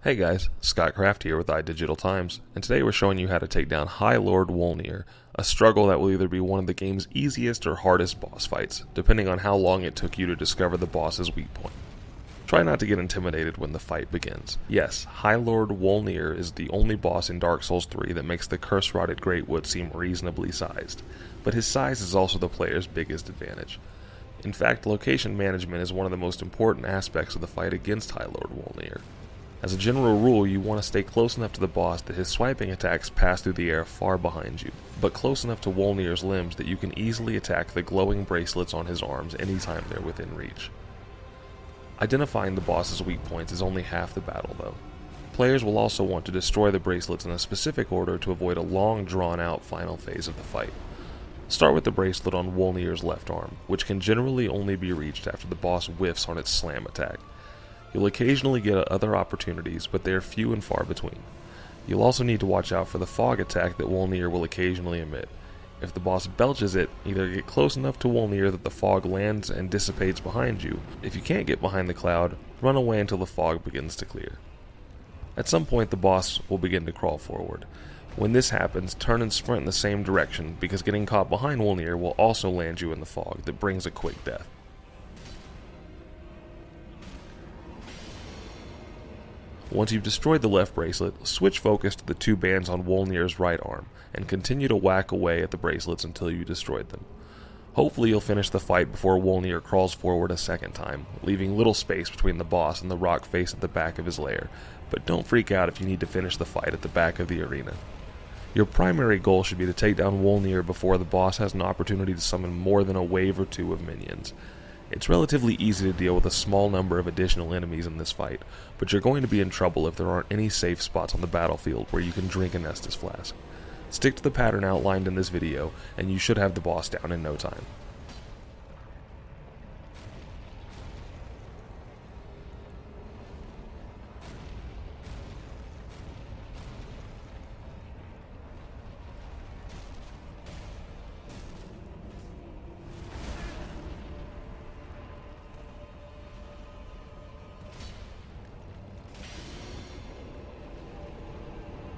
Hey guys, Scott Kraft here with iDigital Times, and today we're showing you how to take down High Lord Wolnir, a struggle that will either be one of the game's easiest or hardest boss fights, depending on how long it took you to discover the boss's weak point. Try not to get intimidated when the fight begins. Yes, High Lord Wolnir is the only boss in Dark Souls 3 that makes the curse-rotted Greatwood seem reasonably sized, but his size is also the player's biggest advantage. In fact, location management is one of the most important aspects of the fight against High Lord Wolnir. As a general rule, you want to stay close enough to the boss that his swiping attacks pass through the air far behind you, but close enough to Wolnir's limbs that you can easily attack the glowing bracelets on his arms anytime they're within reach. Identifying the boss's weak points is only half the battle though. Players will also want to destroy the bracelets in a specific order to avoid a long drawn-out final phase of the fight. Start with the bracelet on Wolnir's left arm, which can generally only be reached after the boss whiffs on its slam attack. You'll occasionally get other opportunities, but they are few and far between. You'll also need to watch out for the fog attack that Wolnir will occasionally emit. If the boss belches it, either get close enough to Wolnir that the fog lands and dissipates behind you. If you can't get behind the cloud, run away until the fog begins to clear. At some point the boss will begin to crawl forward. When this happens, turn and sprint in the same direction, because getting caught behind Wolnir will also land you in the fog that brings a quick death. Once you've destroyed the left bracelet, switch focus to the two bands on Wolnir's right arm, and continue to whack away at the bracelets until you destroyed them. Hopefully you'll finish the fight before Wolnir crawls forward a second time, leaving little space between the boss and the rock face at the back of his lair, but don't freak out if you need to finish the fight at the back of the arena. Your primary goal should be to take down Wolnir before the boss has an opportunity to summon more than a wave or two of minions. It's relatively easy to deal with a small number of additional enemies in this fight, but you're going to be in trouble if there aren't any safe spots on the battlefield where you can drink a Nestus flask. Stick to the pattern outlined in this video, and you should have the boss down in no time.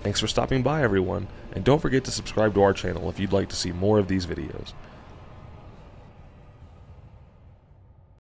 Thanks for stopping by everyone, and don't forget to subscribe to our channel if you'd like to see more of these videos.